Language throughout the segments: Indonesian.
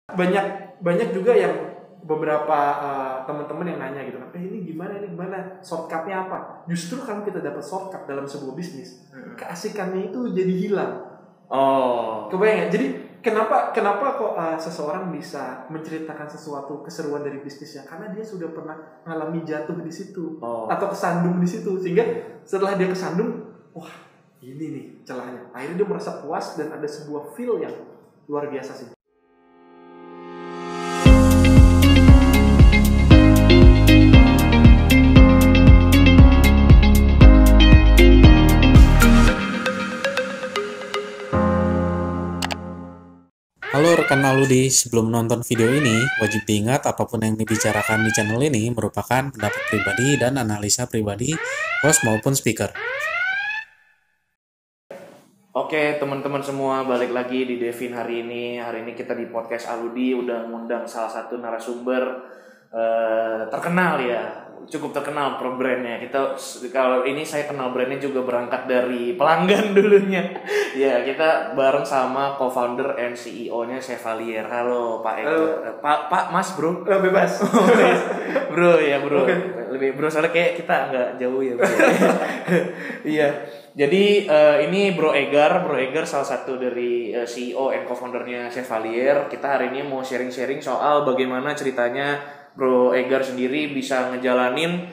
banyak banyak juga yang beberapa teman-teman yang nanya gitu kan, ini gimana shortcutnya apa? Justru kalau kita dapat shortcut dalam sebuah bisnis, keasikannya itu jadi hilang. Kebayang ya? Jadi kenapa kok seseorang bisa menceritakan sesuatu keseruan dari bisnisnya? Karena dia sudah pernah mengalami jatuh di situ atau kesandung di situ, sehingga setelah dia kesandung, wah ini nih celahnya. Akhirnya dia merasa puas dan ada sebuah feel yang luar biasa sih. Halo rekan Aludi, sebelum nonton video ini, wajib diingat apapun yang dibicarakan di channel ini merupakan pendapat pribadi dan analisa pribadi host maupun speaker. Oke teman-teman semua, balik lagi di Devin hari ini. Hari ini kita di podcast Aludi udah ngundang salah satu narasumber terkenal ya, cukup terkenal pro brandnya. Kalau ini saya kenal brandnya juga berangkat dari pelanggan dulunya. Ya, kita bareng sama co-founder and CEO-nya Chevalier. Halo Pak Ega. Pak Mas Bro. Bebas. Bro ya bro. Okay. Lebih bro soalnya kayak kita nggak jauh ya bro. Iya. Jadi ini Bro Egar salah satu dari CEO and co-foundernya Chevalier. Kita hari ini mau sharing-sharing soal bagaimana ceritanya Bro Egar sendiri bisa ngejalanin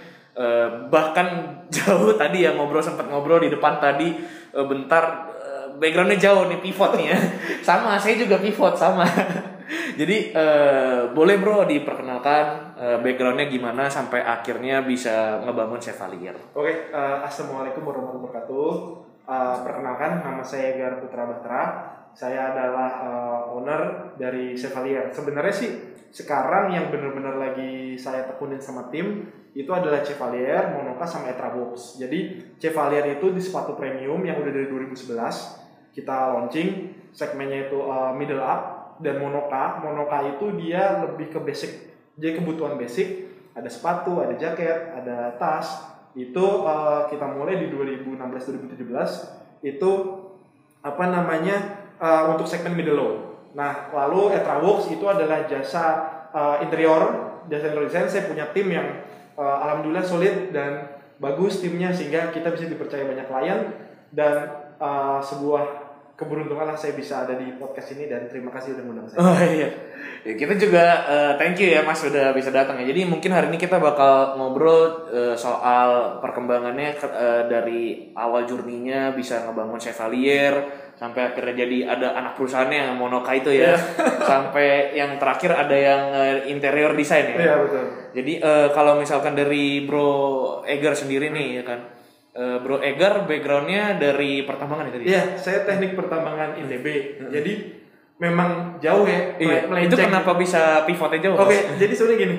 bahkan jauh tadi ya sempat ngobrol di depan tadi bentar backgroundnya jauh nih, pivot nih ya. Sama, saya juga pivot sama. Jadi boleh Bro diperkenalkan backgroundnya gimana sampai akhirnya bisa ngebangun Chevalier. Oke, assalamualaikum warahmatullahi wabarakatuh. Perkenalkan, nama saya Egar Putra Batra. Saya adalah owner dari Chevalier. Sebenarnya sih sekarang yang benar-benar lagi saya tekunin sama tim itu adalah Chevalier, Monoka, sama Etrabox. Jadi Chevalier itu di sepatu premium yang udah dari 2011 kita launching, segmennya itu middle up. Dan Monoka itu dia lebih ke basic, jadi kebutuhan basic, ada sepatu, ada jaket, ada tas. Itu kita mulai di 2016-2017 itu untuk segmen middle low. Nah, lalu Etrabox itu adalah jasa interior desain. Saya punya tim yang alhamdulillah solid dan bagus timnya, sehingga kita bisa dipercaya banyak klien. Dan sebuah keberuntungan lah saya bisa ada di podcast ini, dan terima kasih udah mengundang saya. Oh iya, ya, kita juga thank you ya Mas sudah bisa datang ya. Jadi mungkin hari ini kita bakal ngobrol soal perkembangannya dari awal journey-nya bisa ngebangun Chevalier sampai akhirnya jadi ada anak perusahaannya yang Monoka itu ya. Sampai yang terakhir ada yang interior design ya. Iya betul. Jadi kalau misalkan dari Bro Egar sendiri nih ya kan. Bro Egar backgroundnya dari pertambangan ya tadi? Iya, saya teknik pertambangan ITB. Jadi memang jauh ya. Iya. Itu kenapa bisa pivotnya jauh? Oke, jadi sebenarnya gini.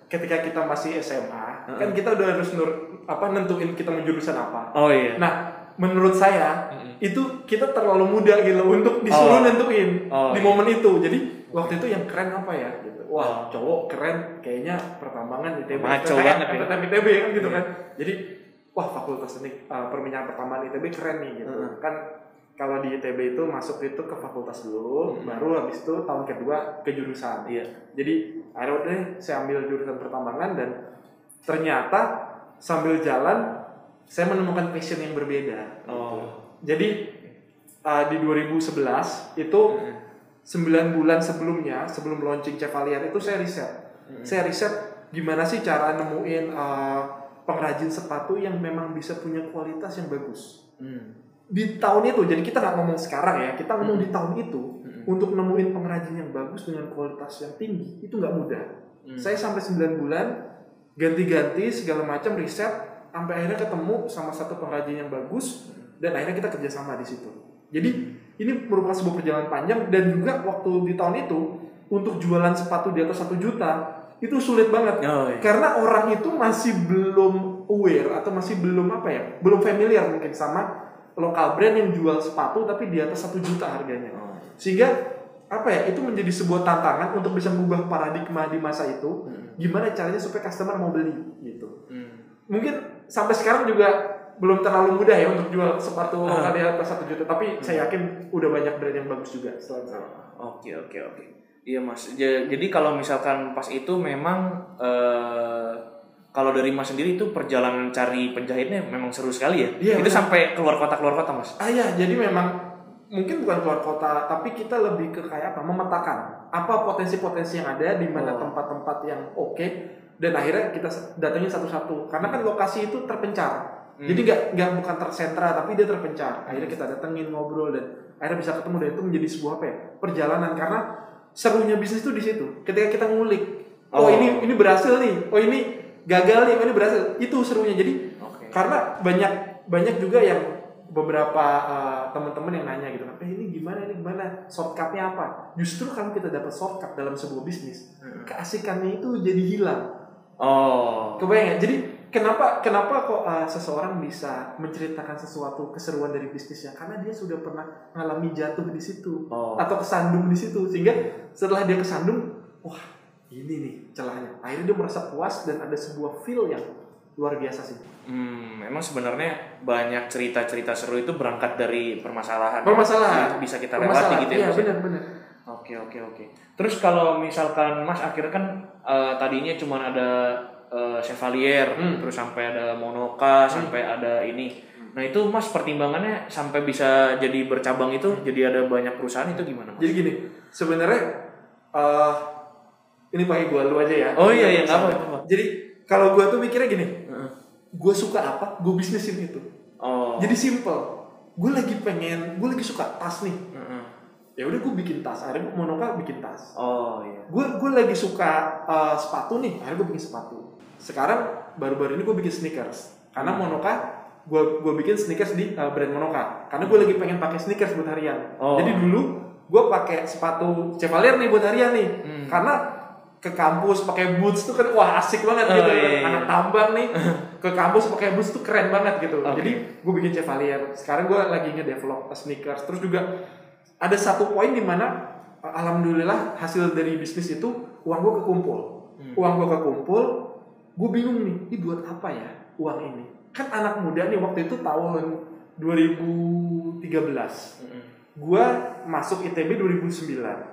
Ketika kita masih SMA, kan kita udah harus nentuin kita mau jurusan apa. Oh iya. Nah, menurut saya itu kita terlalu muda gitu untuk disuruh nentuin di momen itu. Jadi waktu itu yang keren apa ya gitu. Wah, cowok keren kayaknya pertambangan ITB. Maco banget ya. ITB kan gitu kan. Jadi wah, fakultas teknik perminyakan pertambangan ITB keren nih gitu. Kan kalau di ITB itu masuk itu ke fakultas dulu, baru habis itu tahun kedua ke jurusan. Iya. Jadi akhirnya saya ambil jurusan pertambangan, dan ternyata sambil jalan saya menemukan passion yang berbeda. Gitu. Jadi di 2011 itu 9 bulan sebelum launching Chevalier itu saya riset. Saya riset gimana sih cara nemuin pengrajin sepatu yang memang bisa punya kualitas yang bagus. Di tahun itu, jadi kita nggak ngomong sekarang ya, kita ngomong di tahun itu, untuk nemuin pengrajin yang bagus dengan kualitas yang tinggi itu nggak mudah. Saya sampai 9 bulan ganti-ganti segala macam riset, sampai akhirnya ketemu sama satu pengrajin yang bagus, dan akhirnya kita kerjasama di situ. Jadi ini merupakan sebuah perjalanan panjang, dan juga waktu di tahun itu untuk jualan sepatu di atas 1 juta itu sulit banget. Karena orang itu masih belum aware atau masih belum belum familiar mungkin sama lokal brand yang jual sepatu tapi di atas 1 juta harganya. Sehingga itu menjadi sebuah tantangan untuk bisa mengubah paradigma di masa itu. Gimana caranya supaya customer mau beli gitu. Mungkin sampai sekarang juga belum terlalu mudah ya untuk jual sepatu lokal di atas 1 juta, tapi saya yakin udah banyak brand yang bagus juga setelah itu. Oke. Iya Mas. Jadi kalau misalkan pas itu memang kalau dari Mas sendiri itu perjalanan cari penjahitnya memang seru sekali ya. Iya, Itu sampai keluar kota Mas. Ya, jadi memang mungkin bukan keluar kota, tapi kita lebih ke kayak apa? Memetakan apa potensi-potensi yang ada di mana tempat-tempat yang oke, dan akhirnya kita datangin satu-satu. Karena kan lokasi itu terpencar. Jadi nggak bukan tersentra, tapi dia terpencar. Akhirnya kita datengin, ngobrol, dan akhirnya bisa ketemu, dan itu menjadi sebuah apa ya? Perjalanan. Karena serunya bisnis itu di situ. Ketika kita ngulik, ini berhasil nih, ini gagal nih, ini berhasil. Itu serunya. Jadi karena banyak juga yang beberapa teman-teman yang nanya gitu, ini gimana shortcutnya apa? Justru kalau kita dapat shortcut dalam sebuah bisnis, keasikannya itu jadi hilang. Kebayang ya? Jadi kenapa kok seseorang bisa menceritakan sesuatu keseruan dari bisnisnya? Karena dia sudah pernah mengalami jatuh di situ atau kesandung di situ, sehingga setelah dia kesandung, wah ini nih celahnya. Akhirnya dia merasa puas dan ada sebuah feel yang luar biasa sih. Memang sebenarnya banyak cerita-cerita seru itu berangkat dari permasalahan. Bisa kita lewati gitu ya. Iya, benar. Oke. Terus kalau misalkan Mas akhirnya kan tadinya cuma ada Chevalier, terus sampai ada Monoka, sampai ada ini. Nah itu Mas pertimbangannya sampai bisa jadi bercabang itu, jadi ada banyak perusahaan itu gimana Mas? Jadi gini, sebenarnya ini pakai gua lu aja ya. Oh iya nggak apa-apa. Jadi kalau gua tuh mikirnya gini, gue suka apa, gue bisnisin itu. Jadi simple. Gue lagi suka tas nih. Ya udah gue bikin tas. Akhirnya Monoka bikin tas. Gue lagi suka sepatu nih. Akhirnya gue bikin sepatu. Sekarang baru-baru ini gue bikin sneakers. Karena Monoka gue bikin sneakers di brand Monoka. Karena gue lagi pengen pakai sneakers buat harian. Jadi dulu gue pakai sepatu Chevalier nih buat harian nih. Karena ke kampus pakai boots tuh kan wah asik banget gitu. Anak tambang nih ke kampus pakai boots tuh keren banget gitu. Jadi gue bikin Chevalier. Sekarang gue lagi nge-develop sneakers. Terus juga ada satu poin di mana alhamdulillah hasil dari bisnis itu uang gue kekumpul. Gue bingung nih, ini buat apa ya uang ini? Kan anak muda nih waktu itu tahun 2013. Gue masuk ITB 2009.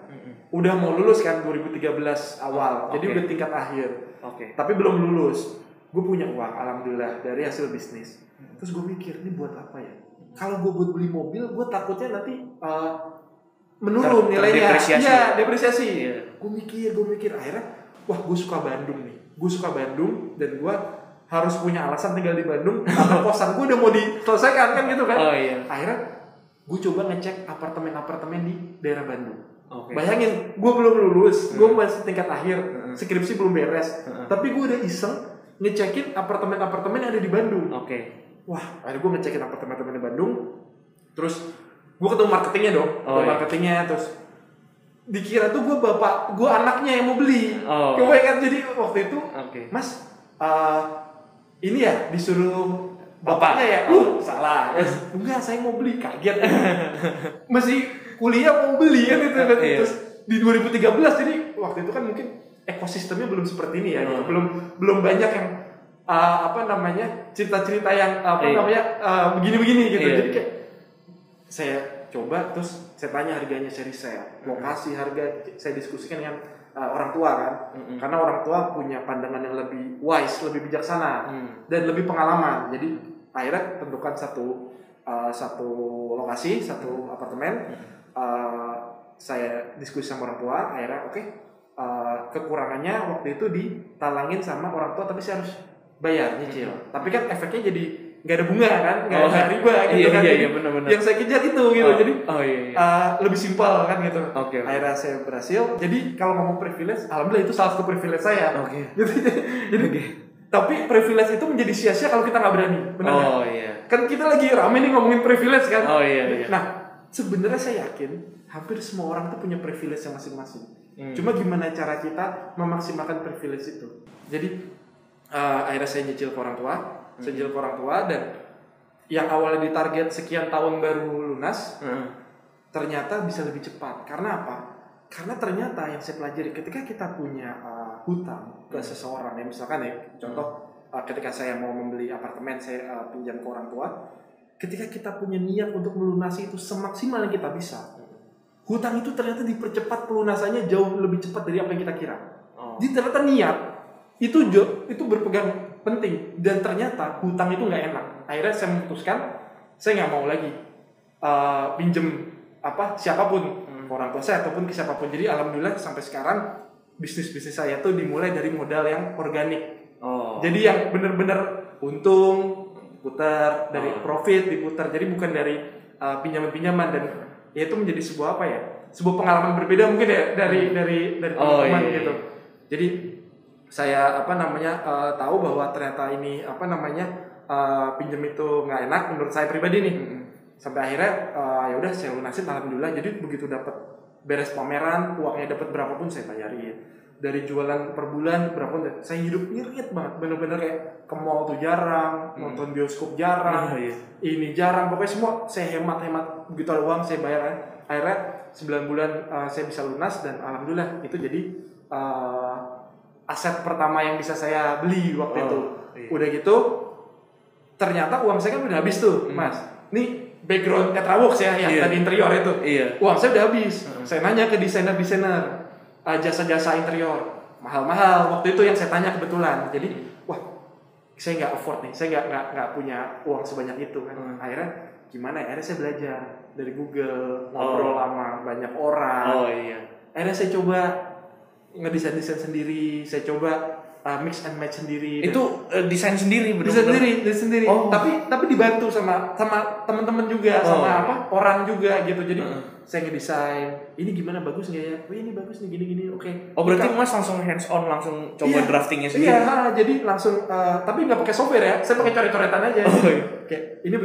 Udah mau lulus kan 2013 awal. Jadi udah tingkat akhir. Tapi belum lulus. Gue punya uang alhamdulillah dari hasil bisnis. Terus gue mikir, ini buat apa ya? Kalau gue buat beli mobil, gue takutnya nanti menurun nilainya. Depresiasi. Gue mikir akhirnya, wah gue suka Bandung nih. Dan gue harus punya alasan tinggal di Bandung. Karena kosan gue udah mau diselesaikan kan gitu kan. Akhirnya gue coba ngecek apartemen-apartemen di daerah Bandung. Bayangin, gue belum lulus, gue masih tingkat akhir, skripsi belum beres, tapi gue udah iseng ngecekin apartemen-apartemen yang ada di Bandung. Wah, akhirnya gue ngecekin apartemen-apartemen di Bandung, terus gue ketemu marketingnya dong, marketingnya, terus dikira tuh gue anaknya yang mau beli. Kebayang, jadi waktu itu, Mas, ini ya disuruh bapaknya ya? Salah. Enggak, saya mau beli, kaget. Masih kuliah mau beli kan itu. Terus di 2013, jadi waktu itu kan mungkin ekosistemnya belum seperti ini ya. Gitu. Belum banyak yang cerita-cerita yang begini-begini gitu. Jadi kayak saya coba, terus saya tanya harganya, seri saya lokasi, harga, saya diskusikan dengan orang tua kan. Karena orang tua punya pandangan yang lebih wise, lebih bijaksana dan lebih pengalaman. Jadi akhirnya tentukan satu lokasi, satu apartemen. Saya diskusi sama orang tua, akhirnya kekurangannya waktu itu ditalangin sama orang tua, tapi saya harus bayar nyicil. Tapi kan efeknya jadi nggak ada bunga kan, nggak ada riba gitu kan. Iya, benar. Yang saya kejar itu gitu, jadi lebih simpel kan gitu. Akhirnya saya berhasil. Jadi kalau ngomong privilege, alhamdulillah itu salah satu privilege saya. Jadi tapi privilege itu menjadi sia-sia kalau kita nggak berani, benar nggak? Kan kita lagi rame nih ngomongin privilege kan. Nah, sebenarnya saya yakin hampir semua orang tuh punya privilege yang masing-masing. Cuma gimana cara kita memaksimalkan privilege itu. Jadi akhirnya saya nyicil ke orang tua, dan yang awalnya ditarget sekian tahun baru lunas, ternyata bisa lebih cepat. Karena apa? Karena ternyata yang saya pelajari ketika kita punya hutang ke seseorang, ya misalkan ya contoh ketika saya mau membeli apartemen, saya pinjam ke orang tua. Ketika kita punya niat untuk melunasi itu semaksimal yang kita bisa, hutang itu ternyata dipercepat pelunasannya jauh lebih cepat dari apa yang kita kira. Oh. Jadi ternyata niat itu berpegang penting, dan ternyata hutang itu nggak enak. Akhirnya saya memutuskan saya nggak mau lagi pinjem siapapun, orang tua saya ataupun ke siapapun. Jadi alhamdulillah sampai sekarang bisnis saya tuh dimulai dari modal yang organik. Jadi yang benar-benar untung putar, dari profit diputar. Jadi bukan dari pinjaman-pinjaman, dan ya itu menjadi sebuah sebuah pengalaman berbeda mungkin ya dari teman-teman gitu. Jadi saya tahu bahwa ternyata ini pinjam itu nggak enak menurut saya pribadi nih. Sampai akhirnya ya udah saya lunasin alhamdulillah. Jadi begitu dapat beres pameran, uangnya dapat berapapun saya bayarin. Dari jualan per bulan berapapun, saya hidup irit banget, bener-bener kayak ke mall tuh jarang, nonton bioskop jarang, ini jarang, pokoknya semua saya hemat begitu ada uang saya bayar. Akhirnya 9 bulan saya bisa lunas, dan alhamdulillah itu jadi aset pertama yang bisa saya beli waktu itu. Udah gitu ternyata uang saya kan udah habis tuh, Mas. Nih background Tetraworks ya yang tadi interior itu. Uang saya udah habis. Saya nanya ke desainer jasa-jasa interior mahal-mahal waktu itu yang saya tanya kebetulan. Jadi wah saya nggak afford nih, saya nggak punya uang sebanyak itu kan. Akhirnya gimana ya? Akhirnya saya belajar dari Google, ngobrol sama banyak orang. Akhirnya saya coba ngedesain sendiri, saya coba mix and match sendiri. Itu desain sendiri benar-benar. Desain sendiri. Tapi dibantu sama teman-teman juga, sama orang juga gitu. Jadi saya ngedesain, ini gimana bagus nggak ya? Oh ini bagus nih gini. Oke. Berarti Mas langsung hands on, langsung coba draftingnya sendiri. Iya, jadi langsung tapi nggak pakai software ya. Saya pakai coret-coretan aja. Kayak ini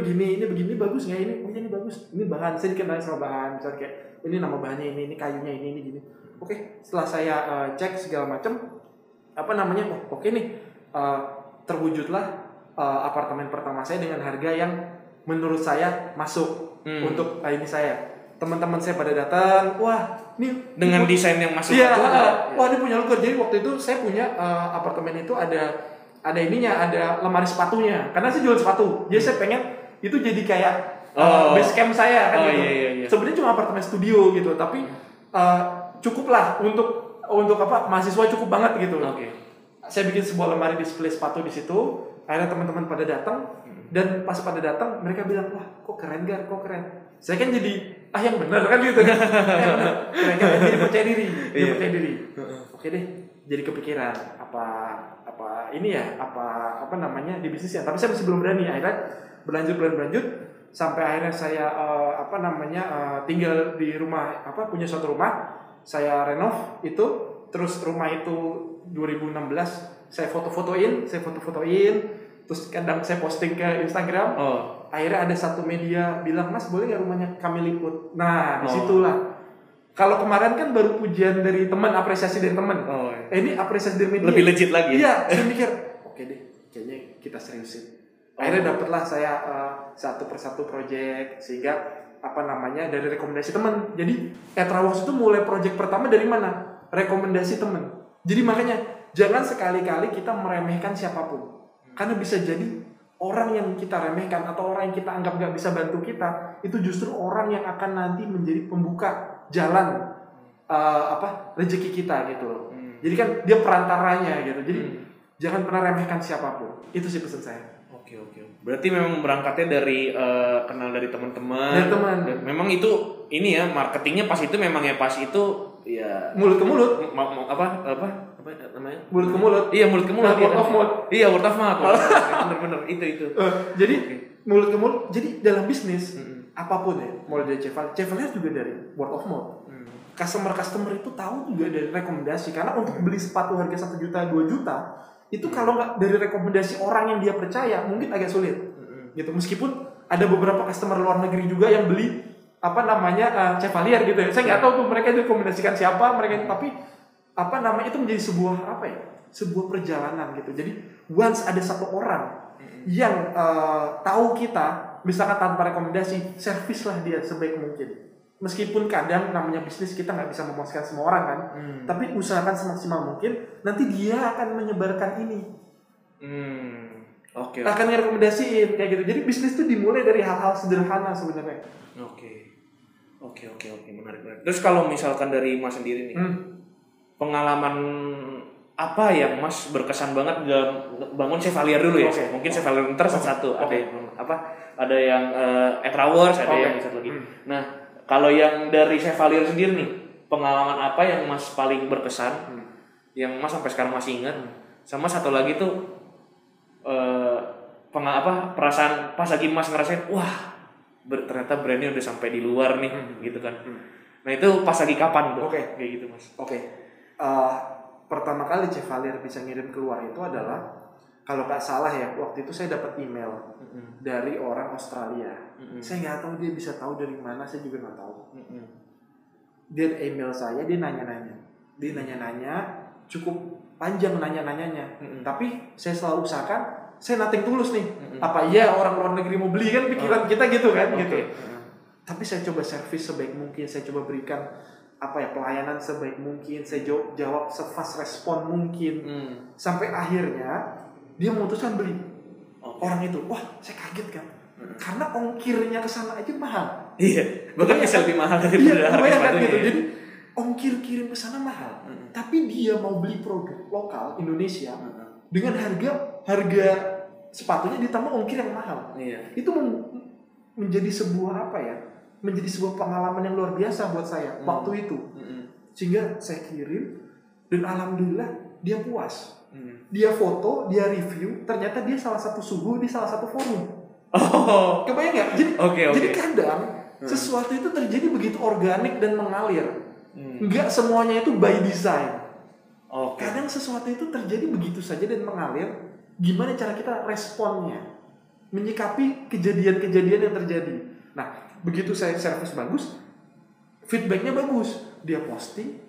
begini bagus nggak ini? Oh ini bagus. Ini bahan, saya dikenalin sama bahan. Misalnya kayak ini nama bahannya ini kayunya ini gini. Oke, setelah saya cek segala macam oke nih, terwujudlah apartemen pertama saya dengan harga yang menurut saya masuk untuk ini saya. Teman-teman saya pada datang, wah nih dengan desain yang masuk. Wah ini punya luker. Jadi waktu itu saya punya apartemen itu ada lemari sepatunya, karena saya jual sepatu. Jadi saya pengen itu jadi kayak base camp saya kan gitu. Sebenarnya cuma apartemen studio gitu, tapi cukuplah untuk mahasiswa cukup banget gitu. Saya bikin sebuah lemari display sepatu di situ. Akhirnya teman-teman pada datang, dan pas pada datang mereka bilang, wah kok keren Gar, kok keren. Saya kan jadi yang benar kan gitu kan. Keren kan, jadi percaya diri. Oke deh, jadi kepikiran di bisnisnya. Tapi saya masih belum berani. Akhirnya berlanjut sampai akhirnya saya tinggal di rumah, punya suatu rumah. Saya renov itu, terus rumah itu 2016 saya foto-fotoin, terus kadang saya posting ke Instagram. Akhirnya ada satu media bilang, Mas boleh nggak rumahnya kami liput? Nah disitulah. Kalau kemarin kan baru pujian dari teman, apresiasi dari teman. Ini apresiasi dari media. Lebih legit lagi. Iya, saya mikir, oke deh, kayaknya kita seriusin. Akhirnya dapatlah saya satu persatu project, sehingga dari rekomendasi teman. Jadi Tetraworks itu mulai project pertama dari mana? Rekomendasi teman. Jadi makanya jangan sekali-kali kita meremehkan siapapun, karena bisa jadi orang yang kita remehkan atau orang yang kita anggap gak bisa bantu kita, itu justru orang yang akan nanti menjadi pembuka jalan rezeki kita gitu loh. Jadi kan dia perantaranya gitu. Jadi jangan pernah remehkan siapapun. Itu sih pesan saya. Oke. Berarti memang berangkatnya dari kenal dari teman-teman. Dan memang itu ini ya, marketingnya pas itu memang ya pas itu ya mulut ke mulut. Apa namanya? Mulut ke mulut. Iya, mulut ke mulut. Word of mouth. Iya, word of mouth. Bener itu. Jadi mulut ke mulut. Jadi dalam bisnis apapun ya, mulai dari Chevalier juga dari word of mouth. Customer itu tahu juga dari rekomendasi, karena untuk beli sepatu harga 1 juta 2 juta itu kalau nggak dari rekomendasi orang yang dia percaya mungkin agak sulit gitu. Meskipun ada beberapa customer luar negeri juga yang beli Chevalier gitu ya, saya nggak tahu tuh mereka direkomendasikan siapa mereka, tapi itu menjadi sebuah perjalanan gitu. Jadi once ada satu orang yang tahu kita, misalkan tanpa rekomendasi, servislah dia sebaik mungkin. Meskipun kadang namanya bisnis kita nggak bisa memuaskan semua orang kan, tapi usahakan semaksimal mungkin, nanti dia akan menyebarkan ini. Akan ngerekomendasiin kayak gitu. Jadi bisnis itu dimulai dari hal-hal sederhana sebenarnya. Oke, menarik. Terus kalau misalkan dari Mas sendiri nih, pengalaman apa yang Mas berkesan banget dalam bangun Chevalier dulu ya? Oke. Mungkin Chevalier ntar satu-satu. Ada yang apa? Ada yang Etrawers, ada yang satu lagi. Nah, kalau yang dari Chevalier sendiri nih, pengalaman apa yang Mas paling berkesan? Yang Mas sampai sekarang masih ingat? Sama satu lagi tuh perasaan pas lagi Mas ngerasain, wah, ternyata brandnya udah sampai di luar nih, gitu kan. Nah itu pas lagi kapan tuh? Oke. Kayak gitu Mas. Pertama kali Chevalier bisa ngirim keluar itu adalah, kalau nggak salah ya, waktu itu saya dapat email dari orang Australia. Saya nggak tahu dia bisa tahu dari mana, saya juga nggak tahu. Dia email saya, dia nanya-nanya, cukup panjang nanya-nanyanya. Tapi saya selalu usahakan, saya nothing tulus nih. Apa iya orang luar negeri mau beli, kan pikiran kita gitu kan, gitu. Tapi saya coba servis sebaik mungkin, saya coba berikan pelayanan sebaik mungkin, saya jawab se-fast respon mungkin. Sampai akhirnya dia memutuskan beli. Orang itu, wah, saya kaget kan. Karena ongkirnya ke sana aja mahal. Iya, bahkan bisa lebih mahal daripada harga sepatunya. Gitu. Jadi ongkir kirim ke sana mahal. Tapi dia mau beli produk lokal Indonesia dengan harga sepatunya ditambah ongkir yang mahal. Itu menjadi sebuah menjadi sebuah pengalaman yang luar biasa buat saya waktu itu. Sehingga saya kirim dan alhamdulillah dia puas. Dia foto, dia review, ternyata dia salah satu suhu di salah satu forum. Kebayang nggak? Jadi kadang sesuatu itu terjadi begitu organik dan mengalir. Nggak semuanya itu by design. Kadang sesuatu itu terjadi begitu saja dan mengalir. Gimana cara kita responnya, menyikapi kejadian-kejadian yang terjadi. Nah, begitu saya servis bagus, feedbacknya bagus, dia posting,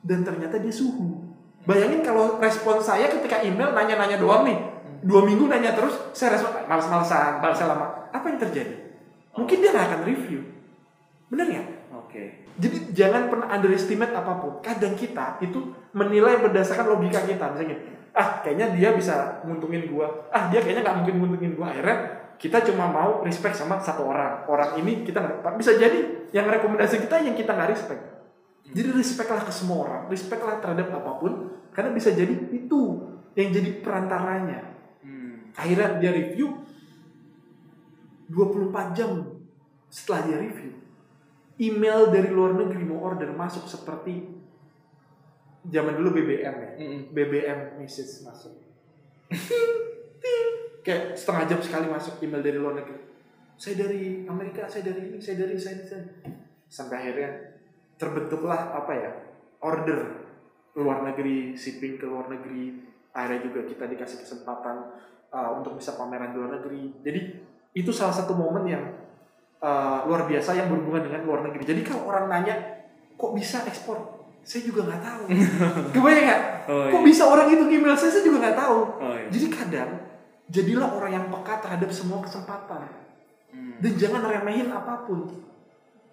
dan ternyata dia suhu. Bayangin kalau respon saya ketika email nanya-nanya doang nih, 2 minggu nanya terus, saya respon males-malesan, balasnya lama. Apa yang terjadi? Mungkin dia nggak akan review. Bener nggak? Jadi jangan pernah underestimate apapun. Kadang kita itu menilai berdasarkan logika kita. Misalnya, kayaknya dia bisa nguntungin gua. Dia kayaknya nggak mungkin nguntungin gua. Akhirnya kita cuma mau respect sama satu orang. Orang ini kita nggak. Bisa jadi yang rekomendasi kita yang kita nggak respect. Jadi respectlah ke semua orang. Respectlah terhadap apapun. Karena bisa jadi itu yang jadi perantaranya. Akhirnya dia review 24 jam setelah dia review, email dari luar negeri mau order masuk seperti zaman dulu BBM ya. BBM message masuk. Kayak setengah jam sekali masuk email dari luar negeri. Saya dari Amerika, saya dari ini, saya dari sana. Sampai akhirnya terbentuklah order luar negeri, shipping ke luar negeri. Akhirnya juga kita dikasih kesempatan untuk bisa pameran di luar negeri. Jadi itu salah satu momen yang luar biasa yang berhubungan dengan luar negeri. Jadi kalau orang nanya, kok bisa ekspor? Saya juga nggak tahu. Kebayang nggak? Kok bisa orang itu email saya juga nggak tahu. Jadi kadang jadilah orang yang peka terhadap semua kesempatan. Dan jangan remehin apapun.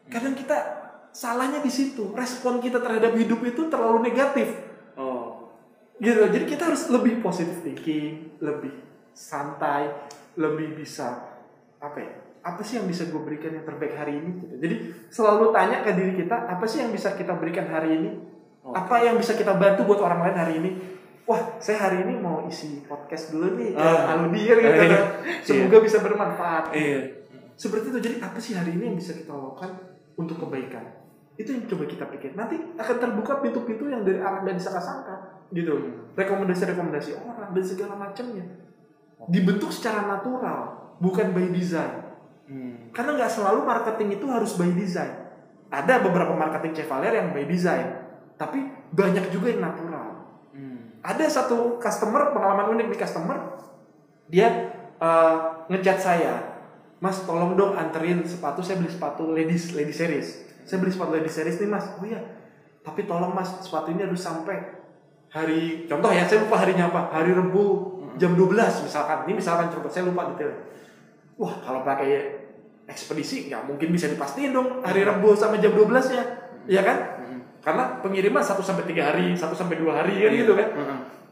Kadang kita salahnya di situ. Respon kita terhadap hidup itu terlalu negatif. Gitu. Jadi kita harus lebih positive thinking, lebih santai, lebih bisa apa sih yang bisa gue berikan yang terbaik hari ini gitu. Jadi selalu tanya ke diri kita, apa sih yang bisa kita berikan hari ini? Apa yang bisa kita bantu buat orang lain hari ini? Wah, saya hari ini mau isi podcast dulu nih Aludir gitu. Semoga bisa bermanfaat. Seperti itu. Jadi apa sih hari ini yang bisa kita lakukan untuk kebaikan? Itu yang coba kita pikir. Nanti akan terbuka pintu-pintu yang dari arah dan disangka-sangka gitu. Rekomendasi-rekomendasi orang dan segala macamnya. Dibentuk secara natural, bukan by design. Karena nggak selalu marketing itu harus by design. Ada beberapa marketing Chevalier yang by design, tapi banyak juga yang natural. Ada satu customer, pengalaman unik nih customer, dia ngechat saya, Mas tolong dong anterin sepatu, saya beli sepatu ladies series. Saya beli sepatu ladies series nih Mas. Oh iya, tapi tolong Mas sepatu ini harus sampai hari, contoh ya, saya lupa harinya apa, hari Rabu jam 12 misalkan. Ini misalkan coba, saya lupa detailnya. Wah, kalau pakai ekspedisi nggak mungkin bisa dipastiin dong hari Rabu sama jam 12-nya. Iya kan? Karena pengiriman 1-3 hari, 1-2 hari kan gitu kan.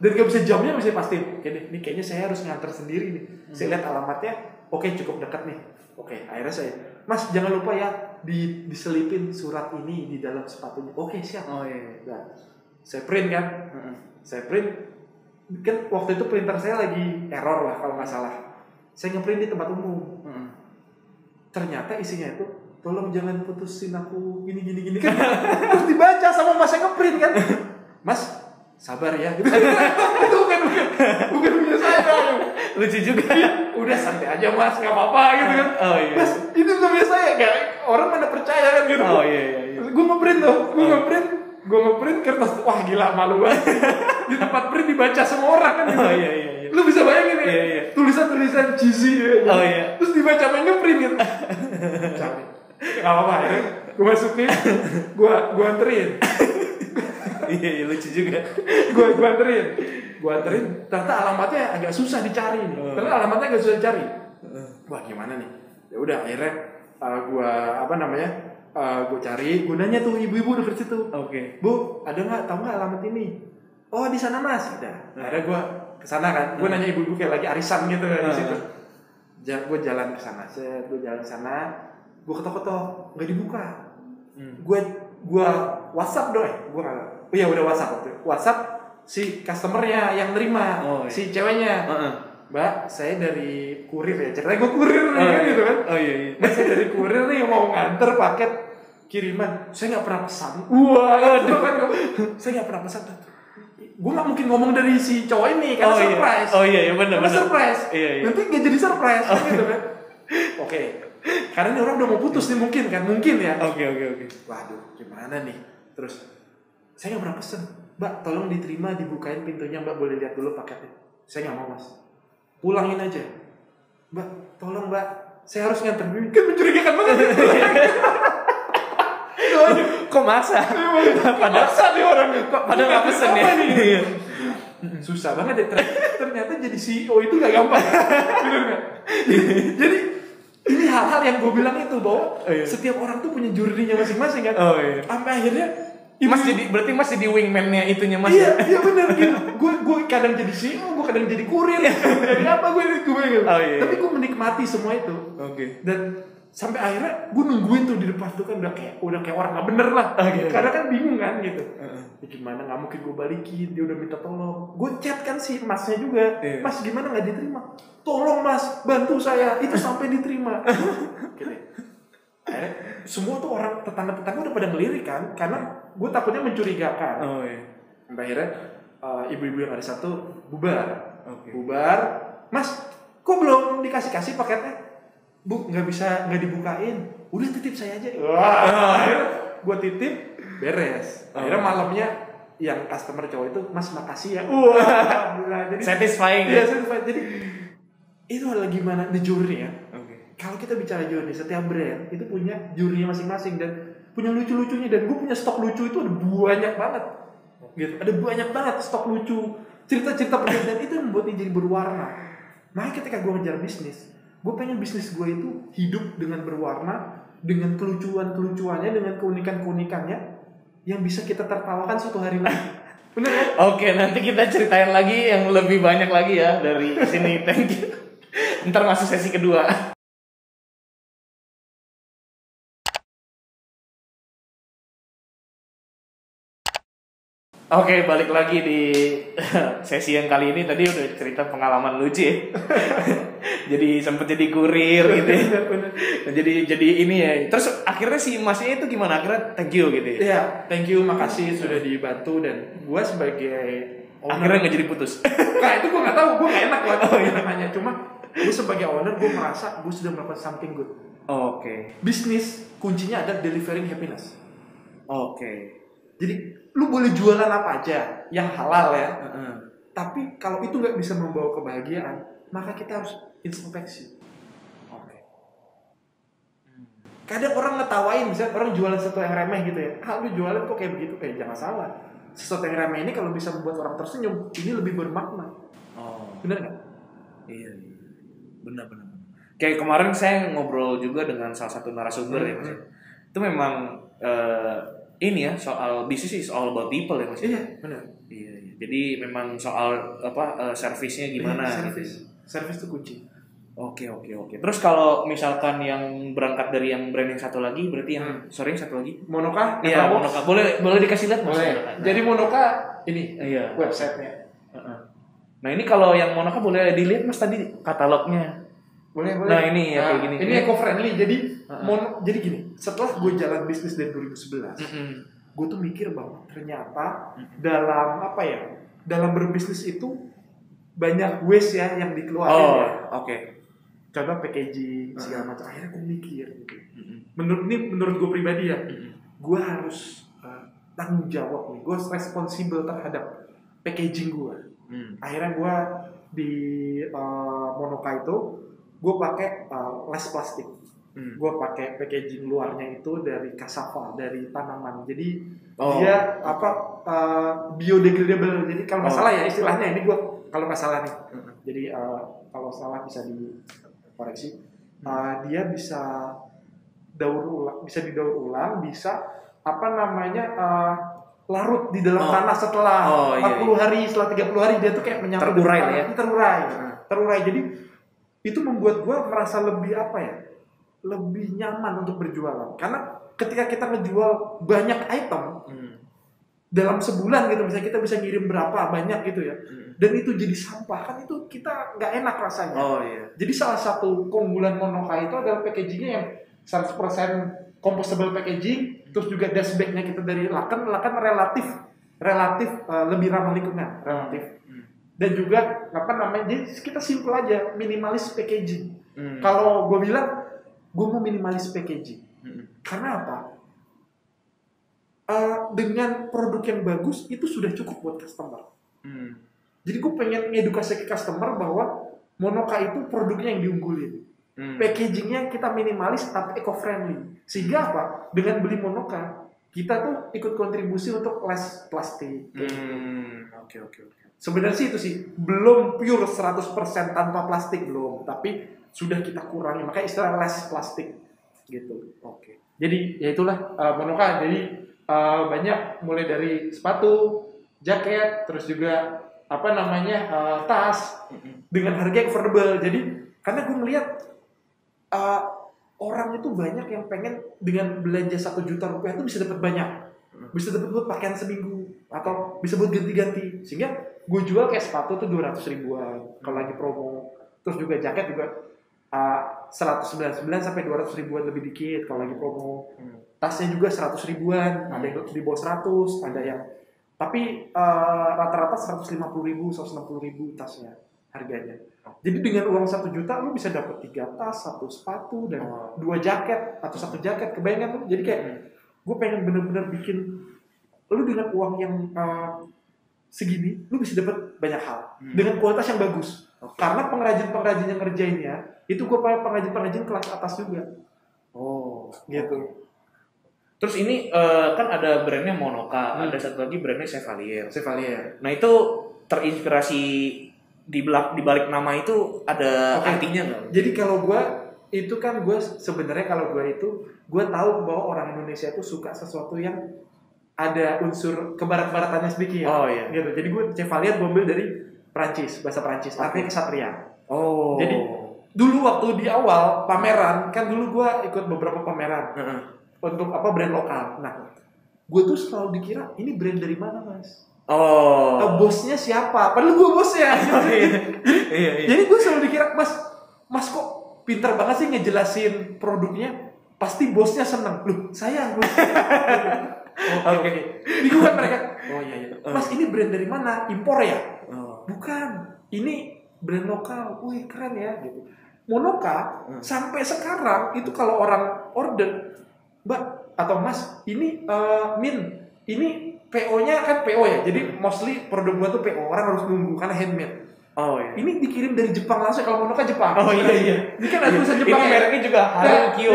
Dan nggak bisa jamnya bisa pastiin. Oke deh, ini kayaknya saya harus nganter sendiri nih. Saya lihat alamatnya, oke cukup dekat nih. Oke, akhirnya saya Mas jangan lupa ya diselipin surat ini di dalam sepatunya. Oke siap. Oh iya. Nah, saya print kan. Saya print kan waktu itu printer saya lagi error lah kalau nggak salah. Saya ngeprint di tempat umum. Ternyata isinya itu, tolong jangan putusin aku gini kan. Terus dibaca sama mas yang ngeprint kan. Mas sabar ya. Gitu. Itu bukan punya saya. Lucu juga. Udah santai aja mas, nggak apa-apa gitu kan. Oh iya. Mas itu bukan punya saya, kayak orang mana percaya kan gitu. Oh iya. Gue ngeprint tuh, gue ngeprint kertas, wah gila malu banget. Di tempat print dibaca semua orang kan gitu. Oh iya. Lu bisa bayangin ya? Iya. Tulisan cheesy ya. Oh iya. Terus dibaca main ngeprint gitu. Capek. Gak apa-apa ya. Gue masukin, gue anterin. Iya lucu juga. Gue anterin. Ternyata alamatnya agak susah dicari nih. Ternyata alamatnya agak susah dicari. Wah gimana nih? Ya udah akhirnya gue cari. Gue nanya tuh ibu-ibu dekat situ. Oke. Bu, ada nggak? Tahu nggak alamat ini? Oh di sana mas. Udah. Akhirnya gue kesana kan. Gue nanya ibu-ibu kayak lagi arisan gitu kan di situ. Gue jalan ke sana. Gue jalan ke sana. Gue ketok-ketok, nggak dibuka. Gue WhatsApp dong. Gue nggak. Oh iya udah WhatsApp waktu. WhatsApp si customernya yang nerima, si ceweknya. Mbak, saya dari kurir ya. Ceritanya gue kurir nih kan gitu kan. Oh iya. Mbak, saya dari kurir nih mau nganter paket kiriman. Saya nggak pernah pesan. Wah, kan saya nggak pernah pesan. Gue nggak mungkin ngomong dari si cowok ini karena surprise. Oh iya benar. Karena surprise. Iya. Nanti nggak jadi surprise gitu kan. Oke. Karena ini orang udah mau putus nih mungkin ya. Oke. Waduh, gimana nih? Terus saya nggak pernah pesen. Mbak, tolong diterima, dibukain pintunya. Mbak boleh lihat dulu paketnya. Saya nggak mau mas. Pulangin aja. Mbak, tolong mbak. Saya harus nganter. Kan mencurigakan banget. Kok maksa? Padahal nih orang. Padahal nggak pesen ya. Susah banget ya. Ternyata jadi CEO itu nggak gampang. Bener nggak? Jadi ini hal-hal yang gue bilang itu bahwa setiap orang tuh punya jurinya masing-masing kan. Oh iya. Sampai akhirnya berarti mas jadi wingman-nya itunya mas. Iya benar gitu. Gue kadang jadi CEO, gue kadang jadi kurir, jadi apa gue gitu. Iya. Tapi gue menikmati semua itu. Oke. Dan sampai akhirnya gue nungguin tuh di depan tuh kan udah kayak orang nggak bener lah. Karena kan bingung kan gitu. Ya gimana, nggak mungkin gue balikin, dia udah minta tolong. Gue chat kan si masnya juga, mas gimana nggak diterima? Tolong mas, bantu saya, itu sampai diterima. Gitu. Akhirnya semua tuh orang tetangga-tetangga udah pada ngelirik kan, karena gue takutnya mencurigakan. Oh iya. Sampai akhirnya ibu-ibu yang ada satu bubar. Okay. Bubar, mas, kok belum dikasih paketnya? Bu, nggak dibukain. Udah titip saya aja. Wah, akhirnya gue titip, beres. Akhirnya malamnya yang customer cowok itu, mas makasih ya. Wah, jadi satisfying. Iya, satisfying. Jadi itu adalah gimana di juri ya. Kalau kita bicara juri, setiap brand itu punya jurinya masing-masing dan punya lucu-lucunya, dan gue punya stok lucu itu ada banyak banget. Gitu. Ada banyak banget stok lucu, cerita-cerita penting, dan itu yang membuat ini jadi berwarna. Makanya ketika gue ngejar bisnis, gue pengen bisnis gue itu hidup dengan berwarna, dengan kelucuan-kelucuannya, dengan keunikan-keunikannya yang bisa kita tertawakan suatu hari nanti. Bener ya? Oke, nanti kita ceritain lagi yang lebih banyak lagi ya dari sini. Thank you. Ntar masuk sesi kedua. Oke, balik lagi di sesi yang kali ini. Tadi udah cerita pengalaman lucu ya. Jadi sempet jadi kurir gitu ya. Jadi ini ya. Terus akhirnya si masnya itu gimana? Akhirnya thank you gitu ya. Iya, thank you, makasih sudah dibantu, dan gue sebagai owner, akhirnya nggak jadi putus. Nah itu gue nggak tahu, gue nggak enak banget namanya. Cuma gue sebagai owner, gue merasa gue sudah melakukan something good. Oke. Bisnis kuncinya ada delivering happiness. Oke. Jadi lu boleh jualan apa aja yang halal ya. Tapi kalau itu nggak bisa membawa kebahagiaan, maka kita harus introspeksi. Oke. Kadang orang ngetawain, misalnya orang jualan sesuatu yang remeh gitu ya. Lu jualan kok kayak begitu, kayak jangan salah. Sesuatu yang remeh ini kalau bisa membuat orang tersenyum, ini lebih bermakna. Oh. Bener nggak? Iya. Benar. Kayak kemarin saya ngobrol juga dengan salah satu narasumber ya Mas. Itu memang ini ya, soal bisnis is all about people ya Mas. Iya, benar. Iya. Jadi memang soal servisnya gimana? Servis itu kunci. Oke. Terus kalau misalkan yang berangkat dari yang brand yang satu lagi, berarti yang sorry yang satu lagi Monoka? Iya, Monoka. Boleh dikasih lihat Mas? Boleh. Monoka. Jadi Monoka ini Iya. websitenya. Nah ini kalau yang Monoka boleh dilihat Mas tadi katalognya. Boleh. Nah ini ya kayak gini. Ini eco friendly. Jadi jadi gini. Setelah gue jalan bisnis dari 2011, gue tuh mikir bahwa ternyata dalam apa ya? Dalam berbisnis itu banyak waste ya yang dikeluarin ya. Oke. Contoh packaging segala macam. Akhirnya gue mikir gitu. Menurut gue pribadi ya, gue harus tanggung jawab nih. Gue responsibel terhadap packaging gue. Akhirnya gue di Monoka itu gue pakai less plastik. Gue pakai packaging luarnya itu dari cassava, dari tanaman. Jadi dia biodegradable. Jadi kalau nggak salah ya istilahnya ini gue kalau nggak salah nih. Jadi kalau salah bisa dikoreksi. Dia bisa didaur ulang, bisa larut di dalam tanah setelah 40 hari, setelah 30 hari dia tuh kayak menyatu terurai. Jadi itu membuat gue merasa lebih lebih nyaman untuk berjualan. Karena ketika kita ngejual banyak item dalam sebulan gitu, misalnya kita bisa ngirim berapa banyak gitu ya, dan itu jadi sampah kan itu kita nggak enak rasanya. Jadi salah satu keunggulan Monoka itu adalah packagingnya yang 100% compostable packaging, terus juga dashbacknya kita dari laken relatif lebih ramah lingkungan relatif. Dan juga jadi kita simple aja, minimalis packaging. Kalau gue bilang gue mau minimalis packaging, karena apa? Dengan produk yang bagus itu sudah cukup buat customer. Jadi gue pengen edukasi ke customer bahwa Monoka itu produknya yang diunggulin. Packagingnya kita minimalis tapi eco-friendly. Sehingga apa? Dengan beli Monoka, kita tuh ikut kontribusi untuk less plastik. Oke. Sebenarnya sih itu sih belum pure 100% tanpa plastik belum, tapi sudah kita kurangi. Makanya istilah less plastik gitu. Oke. Jadi ya itulah Monoka. Jadi banyak mulai dari sepatu, jaket, terus juga tas dengan harga yang affordable. Jadi karena gue ngeliat orang itu banyak yang pengen dengan belanja 1 juta rupiah itu bisa dapat banyak, bisa dapat buat pakaian seminggu atau bisa buat ganti-ganti. Sehingga gue jual kayak sepatu tuh 200 ribuan kalau lagi promo, terus juga jaket juga 199 sampai 200 ribuan lebih dikit kalau lagi promo. Tasnya juga 100 ribuan, ada yang di bawah 100, ada yang tapi rata-rata 150 ribu, 160 ribu tasnya harganya. Jadi dengan uang 1 juta lu bisa dapat 3 tas, 1 sepatu dan 2 jaket atau 1 jaket, kebayang tuh. Jadi kayak gue pengen bener-bener bikin lu dengan uang yang segini lu bisa dapat banyak hal dengan kualitas yang bagus. Karena pengrajin yang ngerjainnya itu gue pengrajin kelas atas juga. Gitu. Terus ini kan ada brandnya Monoka, ada satu lagi brandnya Chevalier. Nah itu terinspirasi di balik nama itu ada artinya nggak? Jadi kalau gue itu kan sebenarnya kalau gue tahu bahwa orang Indonesia itu suka sesuatu yang ada unsur kebarat-baratannya sedikit. Gitu. Jadi gue Chevalier gue ambil dari Prancis, bahasa Prancis, artinya kesatria. Jadi dulu waktu di awal pameran kan dulu gue ikut beberapa pameran untuk brand lokal. Nah, gue tuh selalu dikira ini brand dari mana, Mas? Bosnya siapa? Padahal gue bosnya. Jadi gue selalu dikira, Mas kok pintar banget sih ngejelasin produknya. Pasti bosnya seneng. Loh, saya bos. Oke. Bingung kan mereka? Iya. Mas ini brand dari mana? Impor ya? Bukan. Ini brand lokal. Wih keren ya. Gitu. Monoka sampai sekarang itu kalau orang order, Mbak atau Mas, ini ini PO-nya kan PO ya. Jadi mostly produk gua tuh PO, orang harus nunggu karena handmade. Ini dikirim dari Jepang langsung, kalau Monoka Jepang. Iya. Ini kan ada tulisan Jepang. Ini mereknya juga Harunkyo.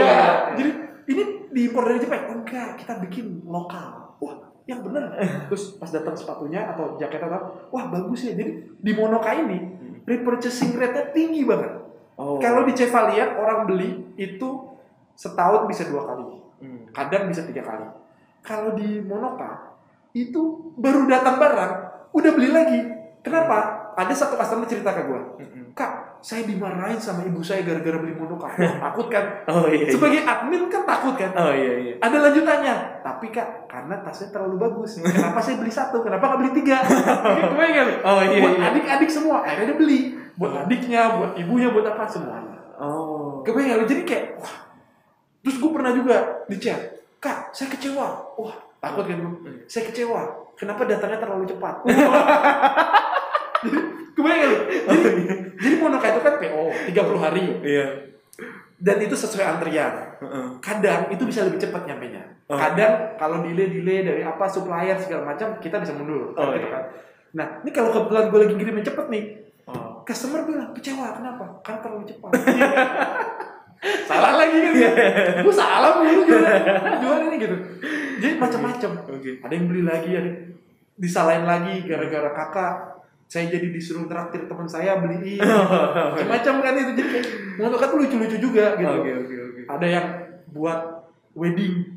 Jadi ini diimpor dari Jepang. Enggak, kita bikin lokal. Wah, yang bener. Terus pas datang sepatunya atau jaketnya, wah bagus ya. Jadi di Monoka ini repurchasing rate-nya tinggi banget. Kalau di Chevalier orang beli itu setahun bisa 2 kali. Kadang bisa 3 kali. Kalau di Monoka itu baru datang barang udah beli lagi. Kenapa? Ada satu customer cerita ke gue, Kak, saya dimarahin sama ibu saya gara-gara beli monoka. Takut kan? Oh iya. Sebagai admin kan takut kan? Oh iya. Ada lanjutannya. Tapi Kak, karena tasnya terlalu bagus. Kenapa saya beli 1? Kenapa nggak beli 3? Kebayang? Oh iya. Buat adik-adik semua. Akhirnya dia beli. Buat adiknya, buat ibunya, buat apa semuanya. Oh. Kebayang? Jadi kayak, wah. Terus gue pernah juga di chat, Kak, saya kecewa. Wah, takut kan gue? Saya kecewa. Kenapa datangnya terlalu cepat? Kebayang lu? Jadi monoka itu kan PO 30 hari. Iya. Dan itu sesuai antrian. Kadang itu bisa lebih cepat nyampenya. Kadang kalau delay dari apa supplier segala macam kita bisa mundur. Gitu kan. Nah, ini kalau kebetulan gue lagi ngirimin cepet nih. Customer bilang kecewa, kenapa? Karena terlalu cepat. Salah lagi kan? Gue salah mulu jual ini gitu. Jadi macam-macam. Ada yang beli lagi, ada yang disalahin lagi gara-gara kakak. Saya jadi disuruh traktir teman saya beliin. Macam-macam kan itu. Jadi kayak monoka tuh lucu-lucu juga gitu. Ada yang buat wedding.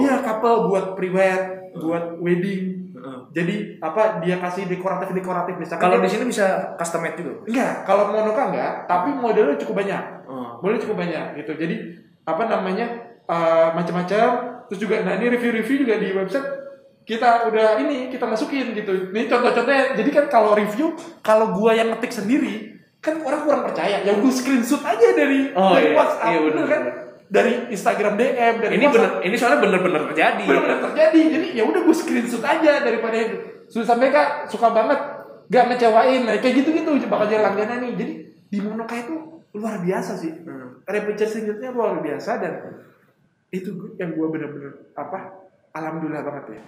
Iya, couple buat prewed, buat wedding. Jadi apa dia kasih dekoratif misalkan. Kalau di sini bisa custom made juga? Enggak, kalau monoka enggak, tapi modelnya cukup banyak. Modelnya cukup banyak gitu. Jadi apa namanya? Macam-macam. Terus juga nah ini review-review juga di website kita masukin gitu. Ini contoh-contohnya. Jadi kan kalau review, kalau gua yang ngetik sendiri, kan orang kurang percaya. Ya gua screenshot aja dari WhatsApp, iya, bener kan? Dari Instagram DM, dari ini WhatsApp. ini soalnya bener-bener terjadi. Bener-bener terjadi. Jadi ya udah gua screenshot aja daripada itu. Sudah sampai Kak suka banget, gak ngecewain. Nah, kayak gitu-gitu bakal jadi langganan nih. Jadi di monoka itu luar biasa sih. Repurchasing rate-nya luar biasa dan itu yang gua bener-bener alhamdulillah banget ya.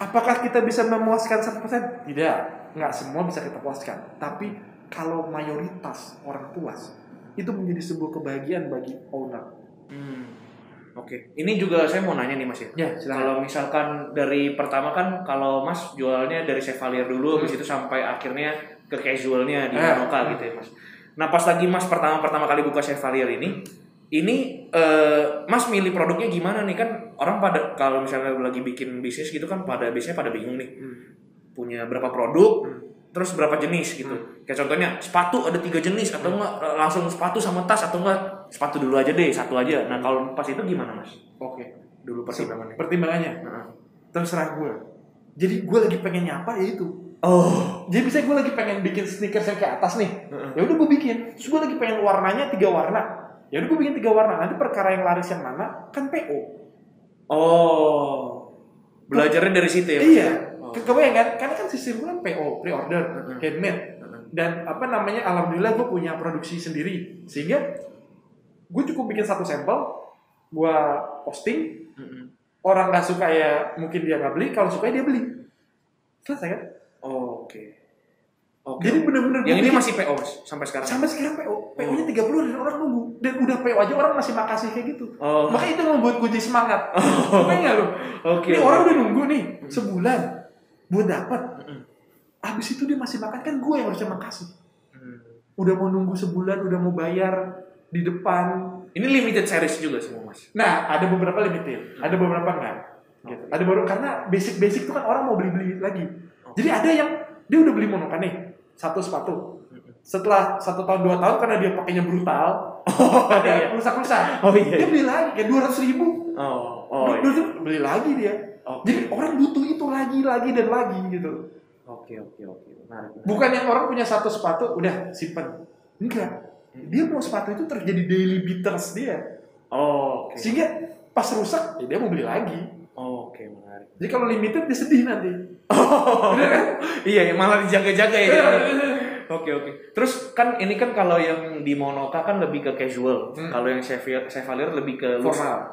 Apakah kita bisa memuaskan 100%? Tidak. Nggak semua bisa kita puaskan. Tapi kalau mayoritas orang puas, itu menjadi sebuah kebahagiaan bagi owner. Oke. Ini juga saya mau nanya nih Mas ya. Ya, silakan. Kalau misalkan dari pertama kan kalau Mas jualnya dari Chevalier dulu, habis itu sampai akhirnya ke casualnya di monoka gitu ya Mas. Nah pas lagi Mas pertama kali buka Chevalier ini Mas milih produknya gimana nih? Kan orang pada kalau misalnya lagi bikin bisnis gitu kan biasanya pada bingung nih. Punya berapa produk, terus berapa jenis gitu. Kayak contohnya sepatu ada 3 jenis atau enggak langsung sepatu sama tas atau enggak sepatu dulu aja deh, satu aja. Nah, kalau pas itu gimana, Mas? Oke. Dulu pertimbangannya. Pertimbangannya. Terserah gue. Jadi gue lagi pengen nyapa ya itu. Jadi misalnya gue lagi pengen bikin sneakers yang ke atas nih. Ya udah gue bikin. Terus gue lagi pengen warnanya 3 warna. Ya udah gue bikin 3 warna. Nanti perkara yang laris yang mana kan PO. Belajarnya dari situ ya? Iya. Kebayang kan? Karena kan sistem gue kan PO, pre-order, handmade. Dan alhamdulillah gue punya produksi sendiri. Sehingga gue cukup bikin 1 sampel, gue posting. Orang gak suka ya mungkin dia gak beli, kalau suka dia beli. Selesai kan? Oke. Jadi bener-bener yang ini masih PO sampai sekarang? Sampai sekarang PO. PO-nya 30 dan orang nunggu. Dan udah PO aja orang masih makasih kayak gitu. Makanya itu membuat gue jadi semangat. Kebayang gak lu? Ini orang udah nunggu nih sebulan buat dapat. Habis itu dia masih makan, kan gue yang harusnya makasih. Udah mau nunggu sebulan, udah mau bayar di depan. Ini limited series juga semua Mas? Nah, ada beberapa limited, ada beberapa enggak. Gitu. Ada baru karena basic itu kan orang mau beli lagi. Jadi ada yang dia udah beli monoka nih, 1 sepatu. Setelah 1 tahun 2 tahun karena dia pakainya brutal, ada rusak-rusak. Dia beli lagi kayak 200.000. Beli lagi dia. Jadi orang butuh itu lagi dan lagi gitu. Oke. Menarik. Bukan yang orang punya 1 sepatu udah simpen. Enggak. Dia mau sepatu itu terjadi daily beaters dia. Sehingga pas rusak ya dia mau beli lagi. Menarik. Jadi kalau limited dia sedih nanti. Iya, malah dijaga-jaga ya. Oke. Terus kan ini kan kalau yang di monoka kan lebih ke casual. Kalau yang Chevalier lebih ke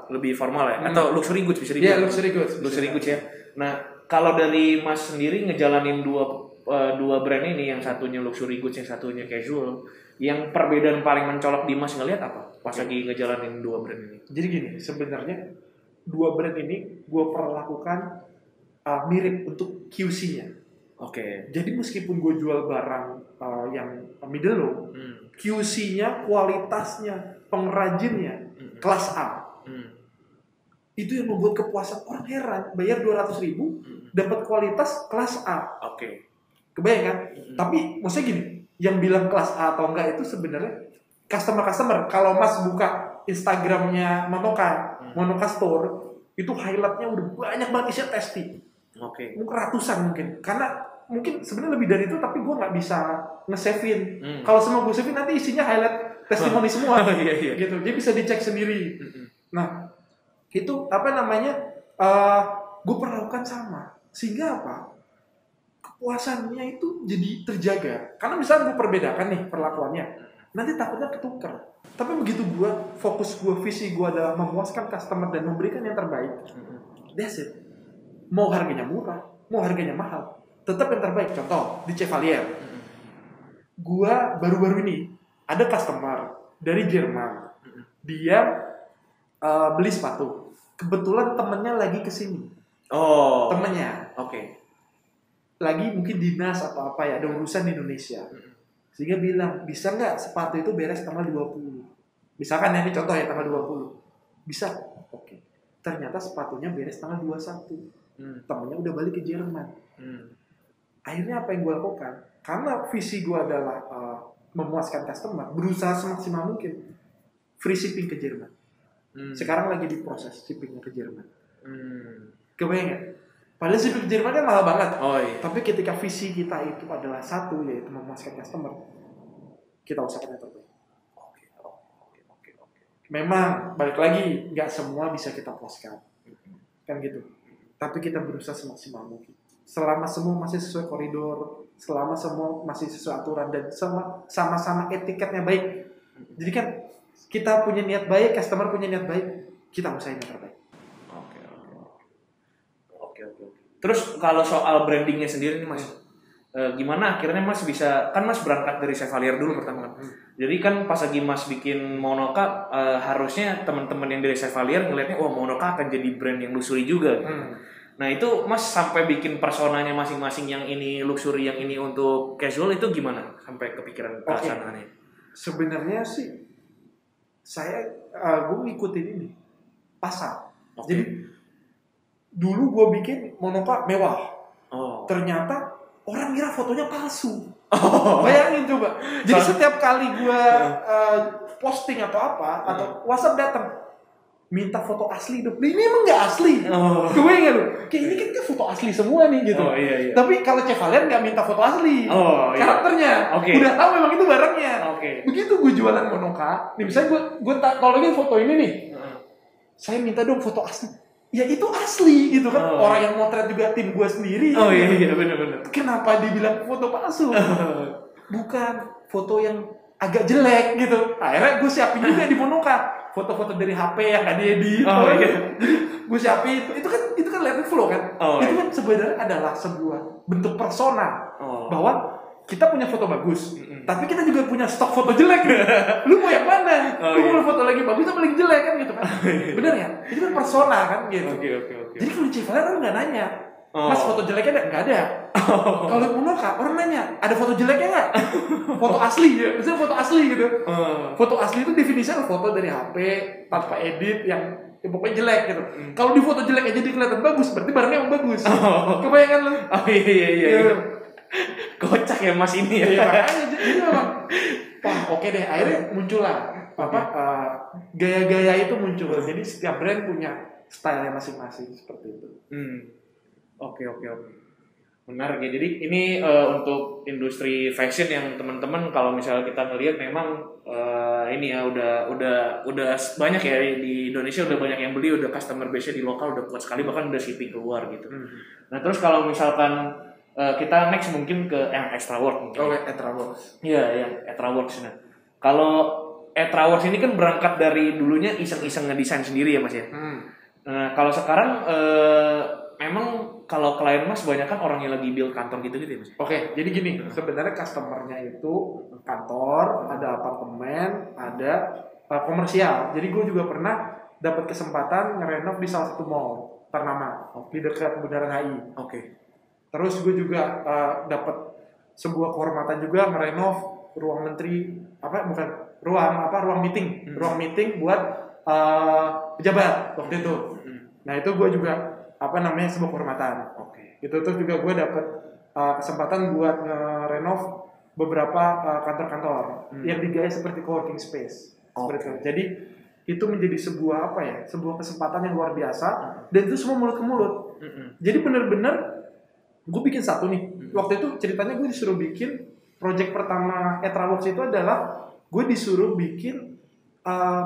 lebih formal ya. Atau luxury goods bisa dibilang. Iya, luxury goods ya. Nah, kalau dari Mas sendiri ngejalanin dua brand ini, yang satunya luxury goods, yang satunya casual, yang perbedaan paling mencolok di Mas ngelihat apa pas lagi ngejalanin 2 brand ini? Jadi gini, sebenarnya 2 brand ini gue perlakukan mirip untuk QC-nya. Jadi meskipun gue jual barang yang middle low, QC-nya, kualitasnya, pengrajinnya kelas A. Itu yang membuat kepuasan orang heran. Bayar 200.000, dapat kualitas kelas A. Kebayang kan? Tapi maksudnya gini, yang bilang kelas A atau enggak itu sebenarnya customer. Kalau Mas buka Instagramnya Monoka Store, itu highlightnya udah banyak banget isinya testing. Oke. Ratusan mungkin. Karena mungkin sebenarnya lebih dari itu, tapi gue nggak bisa nge-save-in. Kalau semua gue save-in nanti isinya highlight testimoni semua. Iya. Gitu. Jadi bisa dicek sendiri. Nah, itu gue perlakukan sama. Sehingga apa? Kepuasannya itu jadi terjaga. Karena misalnya gue perbedakan nih perlakuannya, nanti takutnya ketukar. Tapi begitu visi gue adalah memuaskan customer dan memberikan yang terbaik, that's it. Mau harganya murah, mau harganya mahal, tetap yang terbaik. Contoh di Chevalier, gue baru-baru ini ada customer dari Jerman, dia beli sepatu. Kebetulan temennya lagi kesini. Oh. Temennya, lagi mungkin dinas atau apa ya, ada urusan di Indonesia. Sehingga bilang, bisa nggak sepatu itu beres tanggal 20? Misalkan ya, ini contoh ya, tanggal 20. Bisa? Oke. Ternyata sepatunya beres tanggal 21. Temennya udah balik ke Jerman. Akhirnya apa yang gue lakukan? Karena visi gue adalah memuaskan customer, berusaha semaksimal mungkin free shipping ke Jerman. Sekarang lagi diproses shippingnya ke Jerman. Kebayang nggak? Padahal shipping ke Jerman kan mahal banget. Tapi ketika visi kita itu adalah satu, yaitu memuaskan customer, kita usahakan yang terbaik. Oke. Memang balik lagi, nggak semua bisa kita puaskan, kan gitu. Tapi kita berusaha semaksimal mungkin. Selama semua masih sesuai koridor, selama semua masih sesuai aturan dan sama-sama etiketnya baik. Jadi kan kita punya niat baik, customer punya niat baik, kita usahain yang terbaik. Oke. Terus kalau soal brandingnya sendiri nih Mas, gimana akhirnya Mas bisa, kan Mas berangkat dari Chevalier dulu pertama kan. Jadi kan pas lagi Mas bikin Monoka, harusnya teman-teman yang dari Chevalier ngelihatnya, Monoka akan jadi brand yang luxury juga. Gitu. Nah itu Mas sampai bikin personanya masing-masing, yang ini luxury, yang ini untuk casual, itu gimana sampai kepikiran pelaksanaannya? Sebenarnya sih gue ngikutin ini pasar. Jadi dulu gue bikin Monoka mewah. Ternyata orang kira fotonya palsu. Bayangin coba. Jadi setiap kali gue posting atau apa, atau WhatsApp datang minta foto asli dong. Ini emang nggak asli. Gue ingat loh. Kayak ini kan foto asli semua nih gitu. Iya. Tapi kalau Chevalier nggak minta foto asli. Karakternya. Udah tahu memang itu barangnya. Begitu gue jualan Monoka, nih misalnya gue kalau ini foto ini nih, saya minta dong foto asli. Ya itu asli gitu kan. Orang yang motret juga tim gue sendiri. Iya benar. Kenapa dibilang foto palsu? Bukan foto yang agak jelek gitu. Akhirnya gue siapin juga di Monoka foto-foto dari HP yang gak diedit. Gue siapin itu kan lihat flow kan. Itu kan sebenarnya adalah sebuah bentuk persona bahwa kita punya foto bagus, tapi kita juga punya stok foto jelek nih. Lu mau yang mana? Lu mau foto lagi bagus atau lagi jelek kan gitu kan? Bener ya? Itu kan persona kan gitu. Oke. Jadi kalau di Chevalier orang nggak nanya, Mas foto jeleknya nggak ada. Kalau Monoka orang nanya, ada foto jeleknya nggak? Foto asli ya, misalnya foto asli gitu. Foto asli itu definisinya foto dari HP tanpa edit yang pokoknya jelek gitu. Kalau di foto jelek aja kelihatan bagus, berarti barangnya emang bagus. Kebayangan lu? Iya. Kocak ya Mas ini ya. Makanya jadi memang oke deh, akhirnya muncullah gaya-gaya itu muncul. Jadi setiap brand punya style masing-masing seperti itu. Oke. Menarik ya. Jadi ini untuk industri fashion yang teman-teman kalau misalnya kita ngelihat memang ini ya udah banyak ya di Indonesia, udah banyak yang beli, udah customer base-nya di lokal udah kuat sekali, bahkan udah shipping keluar gitu. Nah terus kalau misalkan kita next mungkin ke yang Extra Work. Extra Work. Iya, yang Extra Works. Nah, kalau Extra Works ini kan berangkat dari dulunya iseng-iseng ngedesain sendiri ya Mas ya. Nah, kalau sekarang memang kalau klien Mas banyak kan orang yang lagi build kantor gitu ya Mas. Jadi gini, sebenarnya customernya itu kantor, ada apartemen, ada komersial. Jadi gue juga pernah dapat kesempatan ngerenov di salah satu mall ternama di dekat Bundaran HI. Terus gue juga dapat sebuah kehormatan juga merenov ruang menteri ruang meeting buat pejabat waktu itu. Nah itu gue juga sebuah kehormatan. Gitu. Terus juga gue dapat kesempatan buat ngerenov beberapa kantor-kantor yang digaya seperti co-working space. Seperti itu. Jadi itu menjadi sebuah sebuah kesempatan yang luar biasa dan itu semua mulut ke mulut. Jadi benar-benar gue bikin satu nih. Waktu itu ceritanya gue disuruh bikin project pertama Etraworks itu adalah gue disuruh bikin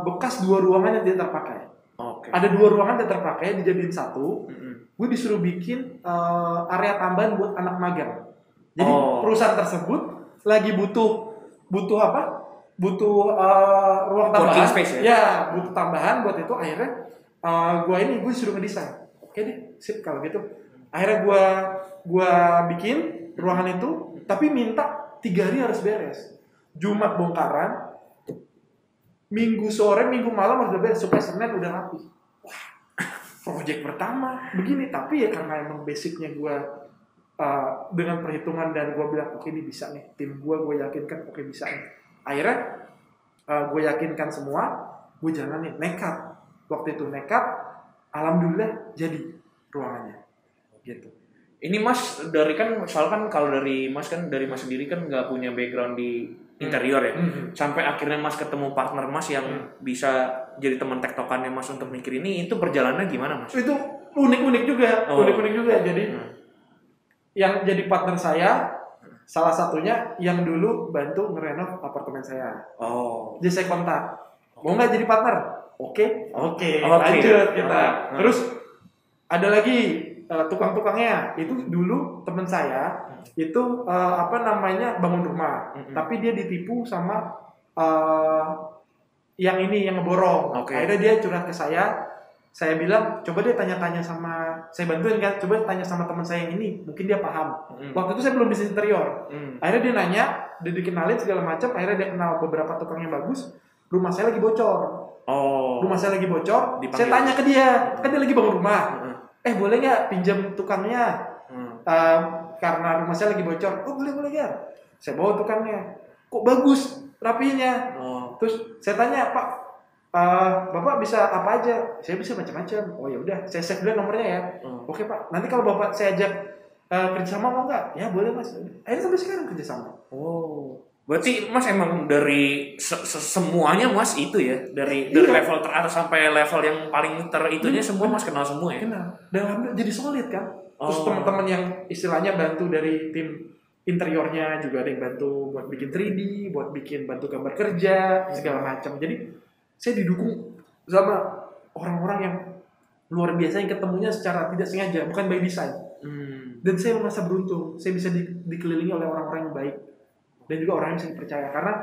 bekas 2 ruangan yang tidak terpakai. Ada 2 ruangan yang terpakai dijadiin satu. Gue disuruh bikin area tambahan buat anak magang. Jadi perusahaan tersebut lagi butuh apa? Butuh ruang tambahan. Space, ya, butuh tambahan buat itu. Akhirnya gue disuruh ngedesain. Oke deh, sip kalau gitu. Akhirnya gue bikin ruangan itu, tapi minta 3 hari harus beres. Jumat bongkaran, Minggu sore, Minggu malam harus beres supaya Senin udah rapi. Wah, project pertama begini. Tapi ya karena emang basicnya gue dengan perhitungan dan gue bilang oke ini bisa nih, tim gue yakinkan oke bisa nih. Akhirnya gue yakinkan semua, gue jalanin nekat. Waktu itu nekat, alhamdulillah jadi ruangannya gitu. Ini Mas dari kan misalkan kalau dari Mas sendiri kan nggak punya background di interior ya. Sampai akhirnya Mas ketemu partner Mas yang bisa jadi teman tektokannya Mas untuk mikir ini, itu perjalanannya gimana Mas? Itu unik-unik juga, Jadi yang jadi partner saya salah satunya yang dulu bantu ngerenov apartemen saya. Jadi saya kontak, mau nggak jadi partner? Oke, lanjut kita. Terus ada lagi tukang-tukangnya, itu dulu teman saya itu bangun rumah, tapi dia ditipu sama yang ngeborong. Akhirnya dia curhat ke saya bilang coba deh tanya-tanya sama, saya bantuin kan, coba tanya sama teman saya yang ini, mungkin dia paham. Waktu itu saya belum bisnis interior. Akhirnya dia nanya, dia dikenalin segala macam, akhirnya dia kenal beberapa tukang yang bagus. Rumah saya lagi bocor. Rumah saya lagi bocor. Dipanggil. Saya tanya ke dia, kan dia lagi bangun rumah. Boleh nggak pinjam tukangnya? Karena rumah saya lagi bocor. Boleh ya. Saya bawa tukangnya. Kok bagus rapinya? Terus saya tanya, Pak, Bapak bisa apa aja? Saya bisa macam-macam. Oh ya udah, saya save dulu nomornya ya. Oke Pak, nanti kalau Bapak saya ajak kerjasama mau nggak? Ya boleh Mas. Akhirnya sampai sekarang kerjasama. Berarti Mas emang dari semuanya Mas itu ya, dari level teratas sampai level yang paling itunya semua Mas kenal semua ya. Kenal. Dan alhamdulillah jadi solid kan. Terus teman-teman yang istilahnya bantu dari tim interiornya juga ada yang bantu buat bikin 3D, buat bikin bantu gambar kerja segala macam. Jadi saya didukung sama orang-orang yang luar biasa yang ketemunya secara tidak sengaja, bukan by design. Dan saya merasa beruntung, saya bisa dikelilingi oleh orang-orang yang baik dan juga orang yang bisa dipercaya karena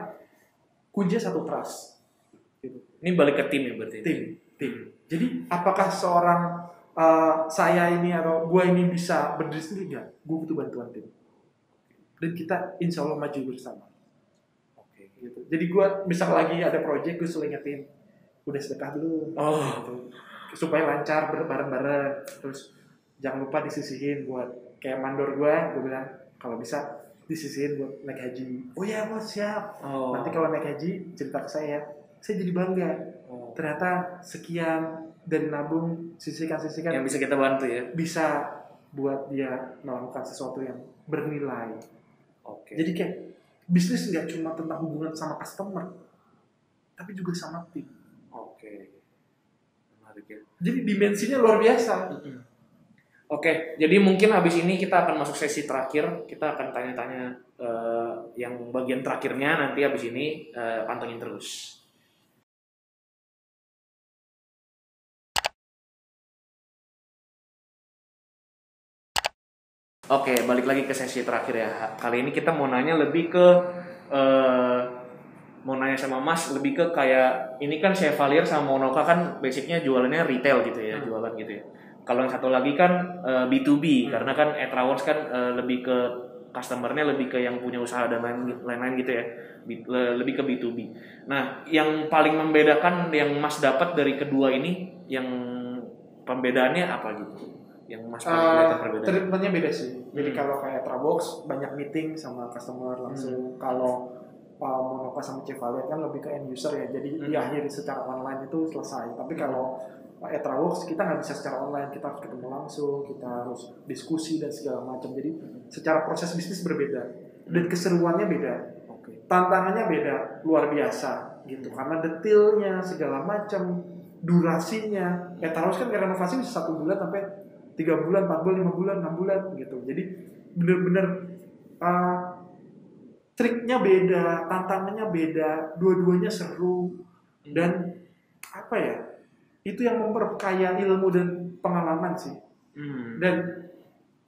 kuncinya satu trust. Gitu. Ini balik ke tim ya berarti. Tim. Jadi apakah seorang saya ini atau gue ini bisa berdiri sendiri? Enggak, gue butuh bantuan tim. Dan kita insya Allah maju bersama. Gitu. Jadi gue misal lagi ada project, gue selalu ingetin udah sedekah dulu gitu. Supaya lancar bareng-bareng. Terus jangan lupa disisihin buat kayak mandor gue bilang kalau bisa disisihin buat naik haji. Oh ya Mas, siap. Nanti kalau naik haji cerita ke saya jadi bangga. Ternyata sekian dari nabung sisihkan yang bisa kita bantu ya, bisa buat dia melakukan sesuatu yang bernilai. Jadi kayak bisnis nggak cuma tentang hubungan sama customer, tapi juga sama tim. Menarik ya. Jadi dimensinya luar biasa. Jadi mungkin habis ini kita akan masuk sesi terakhir. Kita akan tanya-tanya yang bagian terakhirnya nanti habis ini, pantengin terus. Balik lagi ke sesi terakhir ya. Kali ini kita mau nanya lebih ke mau nanya sama Mas lebih ke kayak ini kan Chevalier sama Monoka kan basicnya jualannya retail gitu ya, jualan gitu ya. Kalau yang satu lagi kan B2B karena kan Etraworks kan lebih ke customer-nya lebih ke yang punya usaha dan lain-lain gitu ya. Lebih ke B2B. Nah, yang paling membedakan yang Mas dapat dari kedua ini yang pembedaannya apa gitu? Yang Mas paling kelihatan perbedaan? Treatmentnya beda sih. Jadi kalau kayak Etraworks banyak meeting sama customer langsung. Kalau Monoka sama Chevalier kan lebih ke end user ya. Jadi diakhiri secara online itu selesai. Tapi kalau Etraworks kita nggak bisa secara online, kita harus ketemu langsung, kita harus diskusi dan segala macam. Jadi secara proses bisnis berbeda dan keseruannya beda, tantangannya beda, luar biasa gitu. Karena detailnya segala macam, durasinya. Etraworks kan renovasi bisa 1 bulan sampai 3 bulan, 4 bulan, 5 bulan, 6 bulan gitu. Jadi bener-bener triknya beda, tantangannya beda, dua-duanya seru dan apa ya? Itu yang memperkaya ilmu dan pengalaman sih. Dan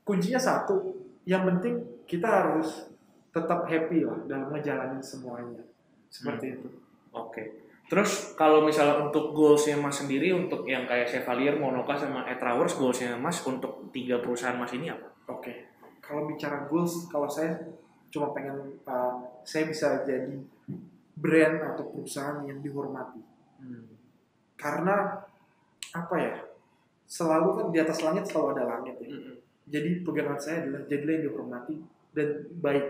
kuncinya satu, yang penting kita harus tetap happy lah dalam ngejalanin semuanya. Seperti itu. Oke. Terus kalau misalnya untuk goalsnya Mas sendiri, untuk yang kayak Chevalier, Monoka sama Etraworks, goalsnya Mas untuk 3 perusahaan Mas ini apa? Oke. Kalau bicara goals, kalau saya cuma pengen saya bisa jadi brand atau perusahaan yang dihormati. Karena apa ya? Selalu kan di atas langit selalu ada langit ya. Jadi pegangan saya adalah jadilah yang dihormati dan baik.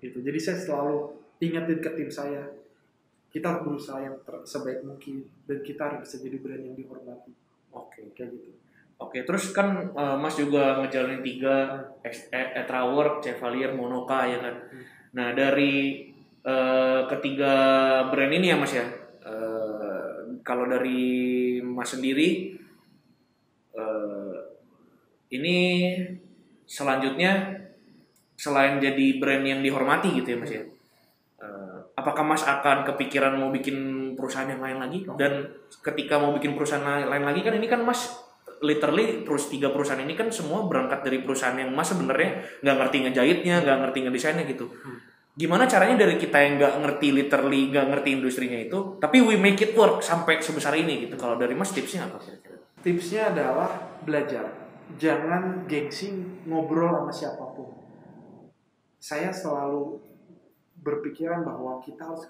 Gitu. Jadi saya selalu ingatin ke tim saya, kita harus berusaha yang sebaik mungkin dan kita harus bisa jadi brand yang dihormati. Oke, kayak gitu. Oke, terus kan Mas juga ngejalanin 3 Etraworks, Chevalier, Monoka ya kan. Nah dari ketiga brand ini ya Mas ya. Kalau dari Mas sendiri, ini selanjutnya selain jadi brand yang dihormati gitu ya Mas ya. Apakah Mas akan kepikiran mau bikin perusahaan yang lain lagi? Dan ketika mau bikin perusahaan lain lagi kan ini kan Mas literally 3 perusahaan ini kan semua berangkat dari perusahaan yang Mas sebenarnya nggak ngerti ngejahitnya, nggak ngerti ngedesainnya gitu. Gimana caranya dari kita yang nggak ngerti literally, nggak ngerti industrinya itu, tapi we make it work sampai sebesar ini gitu. Kalau dari Mas tipsnya apa kira-kira? Tipsnya adalah belajar. Jangan gengsi ngobrol sama siapapun. Saya selalu berpikiran bahwa kita harus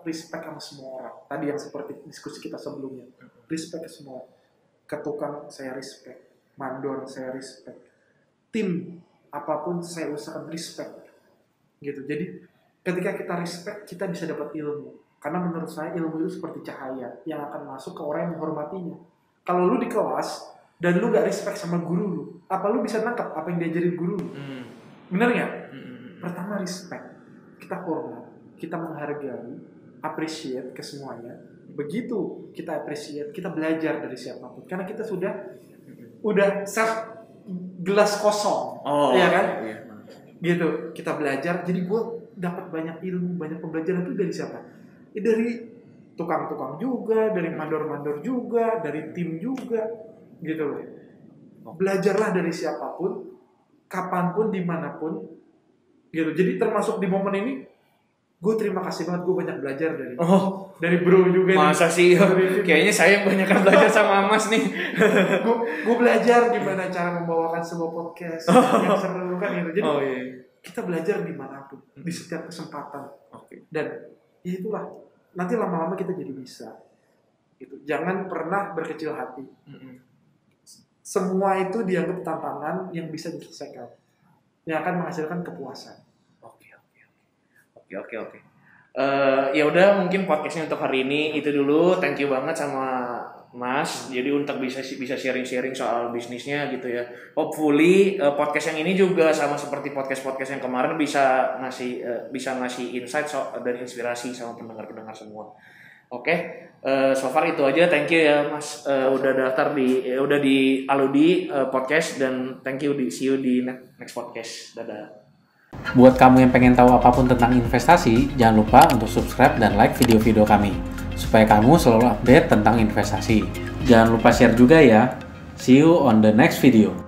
respect sama semua orang. Tadi yang seperti diskusi kita sebelumnya, respect ke semua. Ke tukang saya respect, mandor saya respect, tim apapun saya usahakan respect, gitu. Jadi ketika kita respect kita bisa dapat ilmu. Karena menurut saya ilmu itu seperti cahaya yang akan masuk ke orang yang menghormatinya. Kalau lu di kelas dan lu gak respect sama guru lu, apa lu bisa nangkap apa yang diajarin guru lu? Bener nggak? Pertama respect, kita hormat, kita menghargai, appreciate ke semuanya. Begitu kita appreciate, kita belajar dari siapapun. Karena kita udah self gelas kosong, ya kan? Iya. Gitu, kita belajar. Jadi gue dapat banyak ilmu, banyak pembelajaran itu dari siapa? Dari tukang-tukang juga, dari mandor-mandor juga, dari tim juga, gitu loh. Belajarlah dari siapapun, kapanpun, dimanapun, gitu. Jadi termasuk di momen ini, gue terima kasih banget, gue banyak belajar dari bro juga. Masa sih? Kayaknya saya yang banyak belajar sama Mas nih. gue belajar gimana cara membawakan sebuah podcast yang seru kan gitu. Jadi kita belajar dimanapun, di setiap kesempatan. Dan ya itulah, nanti lama-lama kita jadi bisa. Gitu. Jangan pernah berkecil hati. Semua itu dianggap tantangan yang bisa diselesaikan, yang akan menghasilkan kepuasan. Oke. Ya udah mungkin podcastnya untuk hari ini itu dulu. Thank you banget sama Mas. Jadi untuk bisa sharing-sharing soal bisnisnya gitu ya. Hopefully podcast yang ini juga sama seperti podcast yang kemarin bisa ngasih insight dan inspirasi sama pendengar-pendengar semua. Oke. So far itu aja. Thank you ya Mas. Udah daftar udah di Aludi podcast dan thank you. See you di next podcast. Dadah. Buat kamu yang pengen tahu apapun tentang investasi, jangan lupa untuk subscribe dan like video-video kami, supaya kamu selalu update tentang investasi. Jangan lupa share juga ya. See you on the next video.